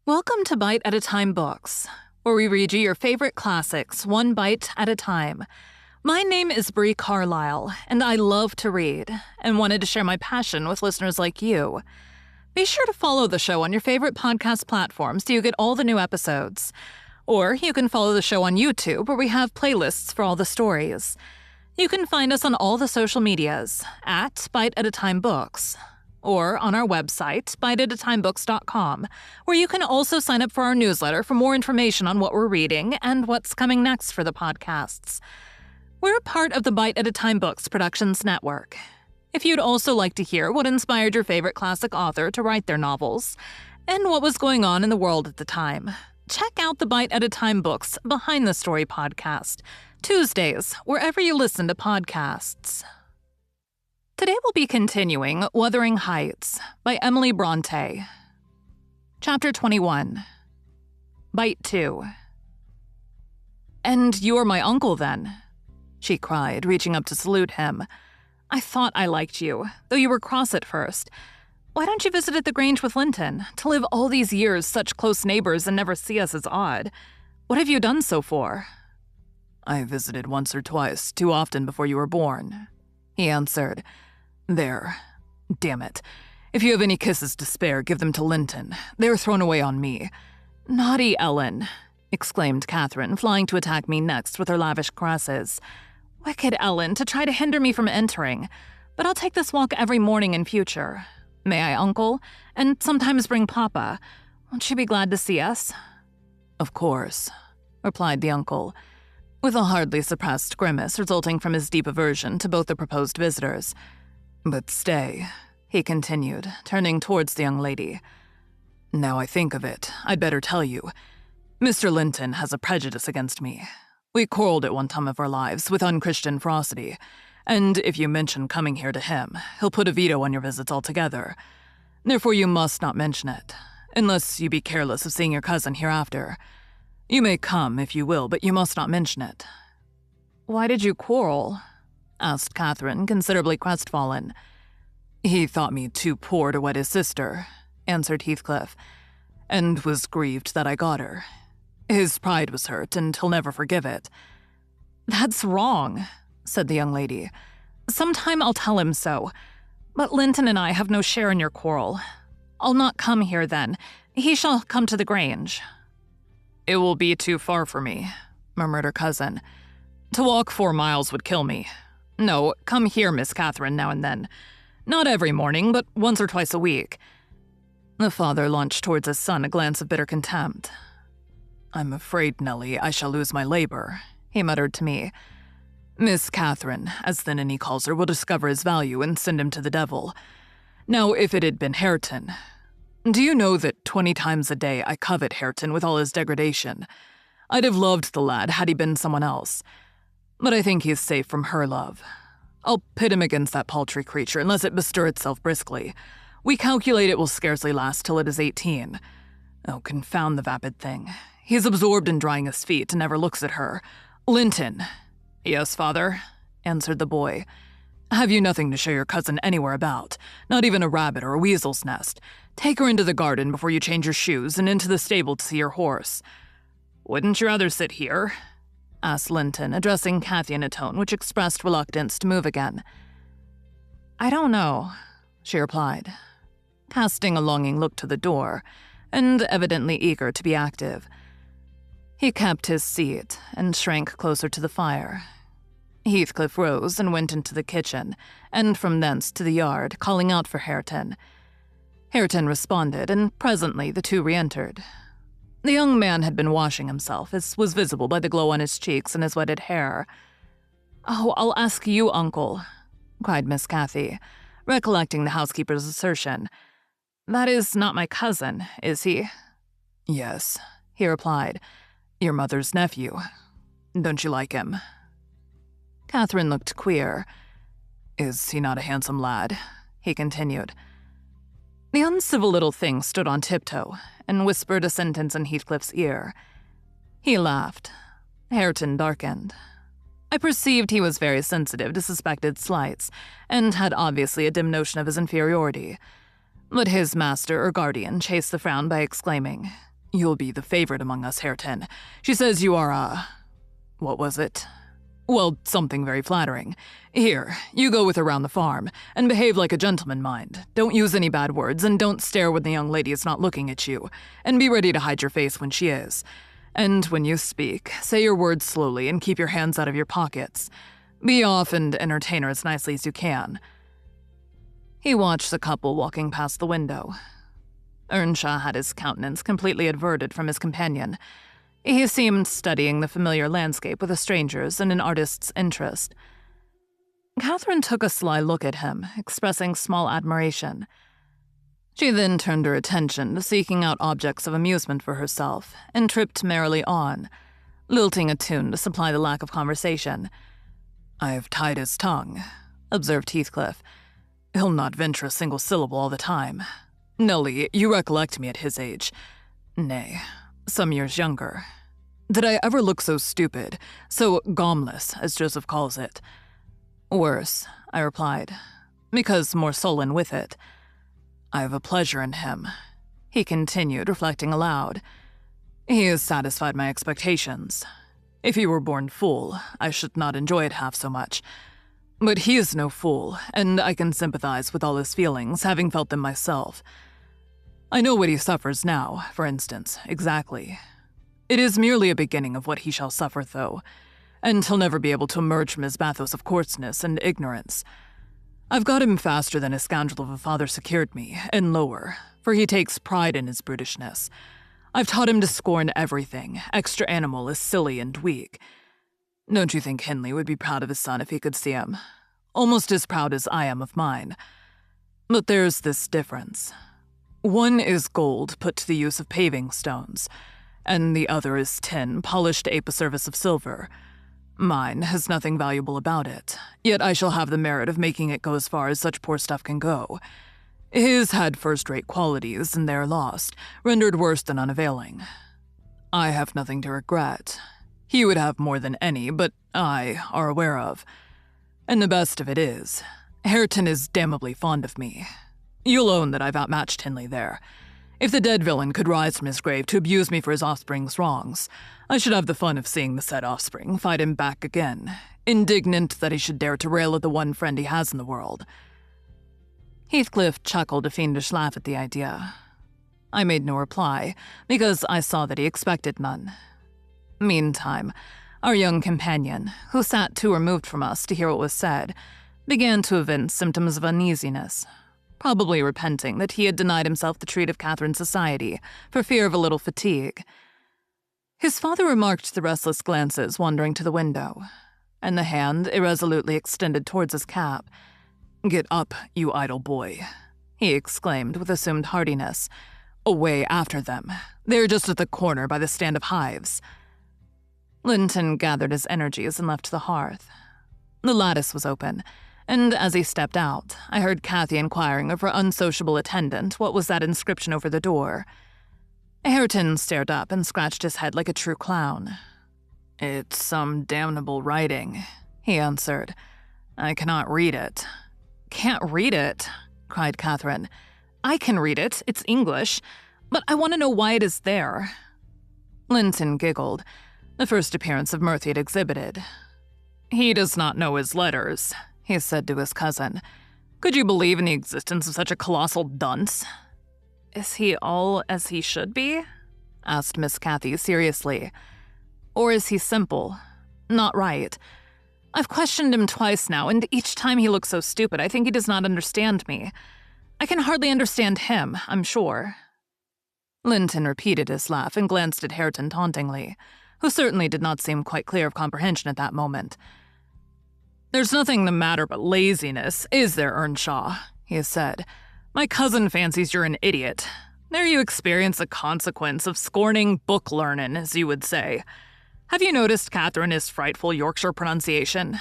Welcome to Bite at a Time Books, where we read you your favorite classics one bite at a time. My name is Bree Carlile, and I love to read, and wanted to share my passion with listeners like you. Be sure to follow the show on your favorite podcast platforms so you get all the new episodes. Or you can follow the show on YouTube, where we have playlists for all the stories. You can find us on all the social medias at Bite at a Time Books, or on our website, biteatatimebooks.com, where you can also sign up for our newsletter for more information on what we're reading and what's coming next for the podcasts. We're part of the Bite at a Time Books Productions Network. If you'd also like to hear what inspired your favorite classic author to write their novels, and what was going on in the world at the time, check out the Bite at a Time Books Behind the Story podcast, Tuesdays, wherever you listen to podcasts. Today we'll be continuing Wuthering by Emily Brontë. Chapter 21. Bite 2. "And you're my uncle, then?" she cried, reaching up to salute him. "I thought I liked you, though you were cross at first. Why don't you visit at the Grange with Linton? To live all these years such close neighbors and never see us is odd. What have you done so for?" "I visited once or twice, too often before you were born," he answered. "There. Damn it. If you have any kisses to spare, give them to Linton. They're thrown away on me." "Naughty Ellen," exclaimed Catherine, flying to attack me next with her lavish caresses. "Wicked Ellen, to try to hinder me from entering. But I'll take this walk every morning in future. May I, Uncle? And sometimes bring Papa. Won't you be glad to see us?" "Of course," replied the uncle, with a hardly suppressed grimace resulting from his deep aversion to both the proposed visitors. "But stay," he continued, turning towards the young lady. "Now I think of it, I'd better tell you. Mr. Linton has a prejudice against me. We quarreled at one time of our lives with unchristian ferocity, and if you mention coming here to him, he'll put a veto on your visits altogether. Therefore you must not mention it, unless you be careless of seeing your cousin hereafter. You may come if you will, but you must not mention it." "Why did you quarrel?" asked Catherine, considerably crestfallen. "He thought me too poor to wed his sister," answered Heathcliff, "and was grieved that I got her. His pride was hurt, and he'll never forgive it." "That's wrong," said the young lady. "Sometime I'll tell him so. But Linton and I have no share in your quarrel. I'll not come here then. He shall come to the Grange." "It will be too far for me," murmured her cousin. "To walk 4 miles would kill me. No, come here, Miss Catherine, now and then. Not every morning, but once or twice a week." The father launched towards his son a glance of bitter contempt. "I'm afraid, Nellie, I shall lose my labor," he muttered to me. "Miss Catherine, as the ninny calls her, will discover his value and send him to the devil. Now, if it had been Hareton... Do you know that 20 times a day I covet Hareton with all his degradation? I'd have loved the lad had he been someone else. But I think he is safe from her love. I'll pit him against that paltry creature unless it bestir itself briskly. We calculate it will scarcely last till it is 18. Oh, confound the vapid thing. He's absorbed in drying his feet and never looks at her. Linton." "Yes, father," answered the boy. "Have you nothing to show your cousin anywhere about? Not even a rabbit or a weasel's nest? Take her into the garden before you change your shoes and into the stable to see your horse." "Wouldn't you rather sit here?" asked Linton, addressing Cathy in a tone which expressed reluctance to move again. "I don't know," she replied, casting a longing look to the door, and evidently eager to be active. He kept his seat and shrank closer to the fire. Heathcliff rose and went into the kitchen, and from thence to the yard, calling out for Hareton. Hareton responded, and presently the two re-entered. The young man had been washing himself, as was visible by the glow on his cheeks and his wetted hair. "Oh, I'll ask you, Uncle," cried Miss Cathy, recollecting the housekeeper's assertion. "That is not my cousin, is he?" "Yes," he replied. "Your mother's nephew. Don't you like him?" Catherine looked queer. "Is he not a handsome lad?" he continued. The uncivil little thing stood on tiptoe and whispered a sentence in Heathcliff's ear. He laughed. Hareton darkened. I perceived he was very sensitive to suspected slights, and had obviously a dim notion of his inferiority. But his master or guardian chased the frown by exclaiming, You'll be the favorite among us, Hareton. She says you are, what was it? Well, something very flattering. Here, you go with her round the farm, and behave like a gentleman, mind. Don't use any bad words, and don't stare when the young lady is not looking at you, and be ready to hide your face when she is. And when you speak, say your words slowly and keep your hands out of your pockets. Be off and entertain her as nicely as you can." He watched the couple walking past the window. Earnshaw had his countenance completely averted from his companion. He seemed studying the familiar landscape with a stranger's and an artist's interest. Catherine took a sly look at him, expressing small admiration. She then turned her attention to seeking out objects of amusement for herself and tripped merrily on, lilting a tune to supply the lack of conversation. "I've tied his tongue," observed Heathcliff. "He'll not venture a single syllable all the time. Nellie, you recollect me at his age. Nay, some years younger. Did I ever look so stupid, so gomless, as Joseph calls it?" "Worse," I replied, "because more sullen with it. I have a pleasure in him," he continued, reflecting aloud. "He has satisfied my expectations. If he were born fool, I should not enjoy it half so much. But he is no fool, and I can sympathize with all his feelings, having felt them myself. I know what he suffers now, for instance, exactly. It is merely a beginning of what he shall suffer, though, and he'll never be able to emerge from his bathos of coarseness and ignorance. I've got him faster than a scoundrel of a father secured me, and lower, for he takes pride in his brutishness. I've taught him to scorn everything, extra animal is silly and weak. Don't you think Hindley would be proud of his son if he could see him? Almost as proud as I am of mine. But there's this difference. One is gold put to the use of paving stones, and the other is tin polished to ape a service of silver. Mine has nothing valuable about it, yet I shall have the merit of making it go as far as such poor stuff can go. His had first-rate qualities, and they're lost, rendered worse than unavailing. I have nothing to regret. He would have more than any, but I are aware of. And the best of it is, Hareton is damnably fond of me. You'll own that I've outmatched Hindley there. If the dead villain could rise from his grave to abuse me for his offspring's wrongs, I should have the fun of seeing the said offspring fight him back again, indignant that he should dare to rail at the one friend he has in the world." Heathcliff chuckled a fiendish laugh at the idea. I made no reply, because I saw that he expected none. Meantime, our young companion, who sat too removed from us to hear what was said, began to evince symptoms of uneasiness, probably repenting that he had denied himself the treat of Catherine's society for fear of a little fatigue. His father remarked the restless glances wandering to the window, and the hand irresolutely extended towards his cap. "Get up, you idle boy," he exclaimed with assumed heartiness. "Away after them. They're just at the corner by the stand of hives." Linton gathered his energies and left the hearth. The lattice was open, and as he stepped out, I heard Cathy inquiring of her unsociable attendant what was that inscription over the door. Hareton stared up and scratched his head like a true clown. "It's some damnable writing," he answered. "I cannot read it." "Can't read it?" cried Catherine. "I can read it, it's English, but I want to know why it is there." Linton giggled, the first appearance of mirth he had exhibited. "He does not know his letters," he said to his cousin. "Could you believe in the existence of such a colossal dunce?" "Is he all as he should be?" asked Miss Cathy seriously. "Or is he simple? Not right? I've questioned him twice now, and each time he looks so stupid I think he does not understand me. I can hardly understand him, I'm sure." Linton repeated his laugh and glanced at Hareton tauntingly, who certainly did not seem quite clear of comprehension at that moment. "There's nothing the matter but laziness, is there, Earnshaw?" he said. "My cousin fancies you're an idiot. There you experience the consequence of scorning book learning, as you would say. Have you noticed Catherine's frightful Yorkshire pronunciation?"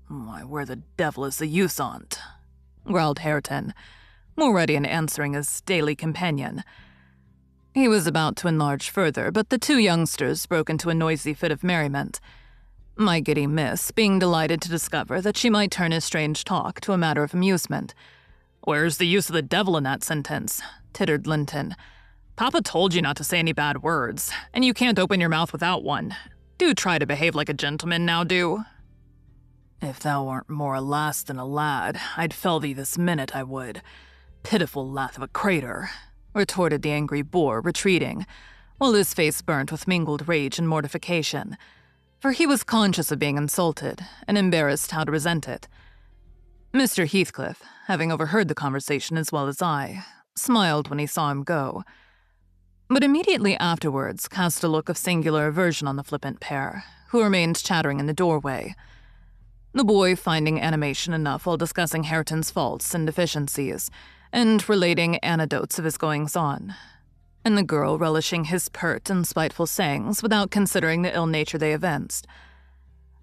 "Why, where the devil is the use on't?" growled Hareton, more ready in answering his daily companion. He was about to enlarge further, but the two youngsters broke into a noisy fit of merriment, my giddy miss being delighted to discover that she might turn his strange talk to a matter of amusement. "Where's the use of the devil in that sentence?" tittered Linton. Papa told you not to say any bad words, and you can't open your mouth without one. Do try to behave like a gentleman now, do." "If thou weren't more a lass than a lad, I'd fell thee this minute, I would. Pitiful lath of a crater," retorted the angry boor, retreating, while his face burnt with mingled rage and mortification, for he was conscious of being insulted and embarrassed how to resent it. Mr. Heathcliff, having overheard the conversation as well as I, smiled when he saw him go, but immediately afterwards cast a look of singular aversion on the flippant pair, who remained chattering in the doorway, the boy finding animation enough while discussing Hareton's faults and deficiencies, and relating anecdotes of his goings-on, and the girl relishing his pert and spiteful sayings without considering the ill nature they evinced.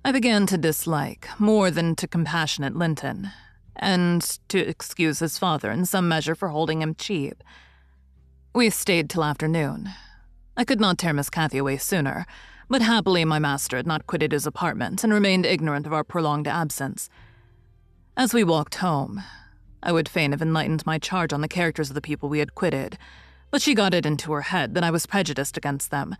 I began to dislike, more than to compassionate Linton, and to excuse his father in some measure for holding him cheap. We stayed till afternoon. I could not tear Miss Cathy away sooner, but happily my master had not quitted his apartment and remained ignorant of our prolonged absence. As we walked home, I would fain have enlightened my charge on the characters of the people we had quitted, but she got it into her head that I was prejudiced against them.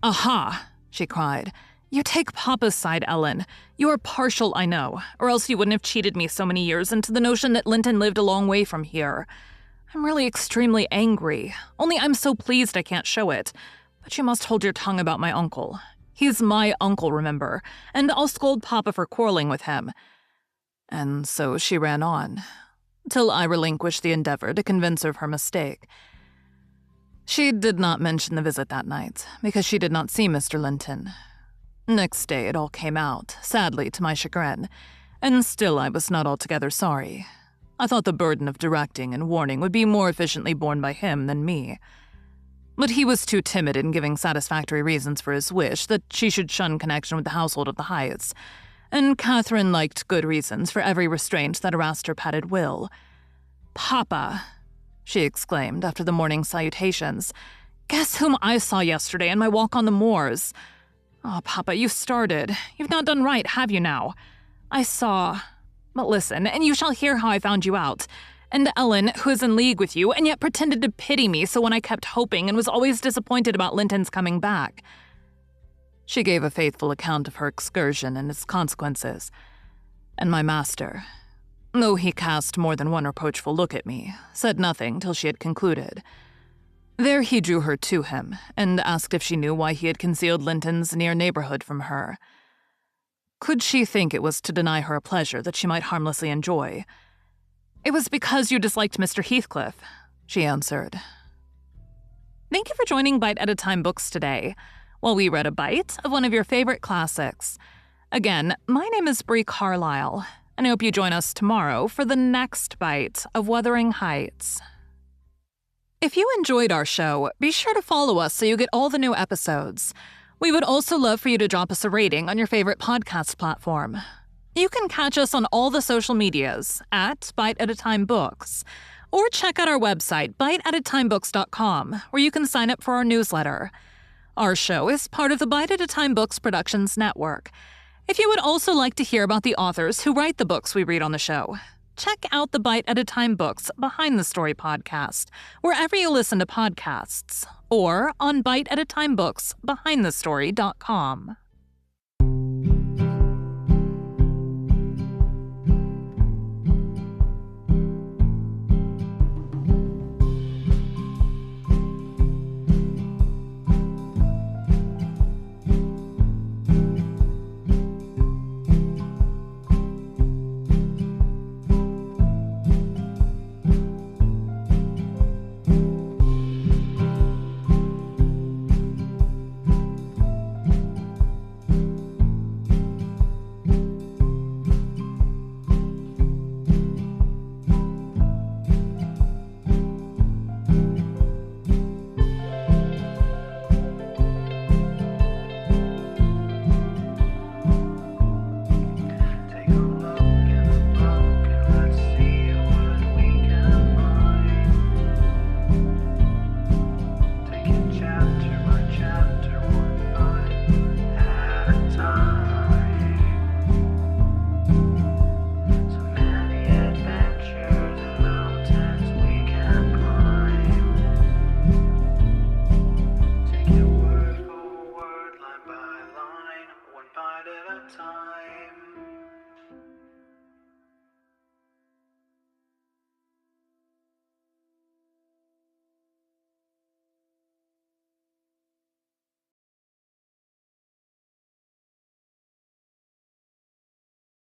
"Aha!" she cried. "You take Papa's side, Ellen. You are partial, I know, or else you wouldn't have cheated me so many years into the notion that Linton lived a long way from here. I'm really extremely angry, only I'm so pleased I can't show it. But you must hold your tongue about my uncle. He's my uncle, remember, and I'll scold Papa for quarreling with him." And so she ran on, till I relinquished the endeavor to convince her of her mistake. She did not mention the visit that night, because she did not see Mr. Linton. Next day it all came out, sadly to my chagrin, and still I was not altogether sorry. I thought the burden of directing and warning would be more efficiently borne by him than me. But he was too timid in giving satisfactory reasons for his wish that she should shun connection with the household of the Hyatts, and Catherine liked good reasons for every restraint that harassed her petted will. "Papa," she exclaimed after the morning salutations, "guess whom I saw yesterday in my walk on the moors? Oh, Papa, you started. You've not done right, have you now? I saw... But listen, and you shall hear how I found you out. And Ellen, who is in league with you, and yet pretended to pity me so when I kept hoping and was always disappointed about Linton's coming back." She gave a faithful account of her excursion and its consequences, and my master, though he cast more than one reproachful look at me, said nothing till she had concluded. There he drew her to him, and asked if she knew why he had concealed Linton's near neighborhood from her. Could she think it was to deny her a pleasure that she might harmlessly enjoy? "It was because you disliked Mr. Heathcliff," she answered. Thank you for joining Bite at a Time Books today, while we read a bite of one of your favorite classics. Again, my name is Bree Carlile, and I hope you join us tomorrow for the next bite of Wuthering Heights. If you enjoyed our show, be sure to follow us so you get all the new episodes. We would also love for you to drop us a rating on your favorite podcast platform. You can catch us on all the social medias at Bite at a Time Books, or check out our website, biteatatimebooks.com, where you can sign up for our newsletter. Our show is part of the Bite at a Time Books Productions Network. If you would also like to hear about the authors who write the books we read on the show, check out the Bite at a Time Books Behind the Story podcast, wherever you listen to podcasts, or on biteatatimebooksbehindthestory.com.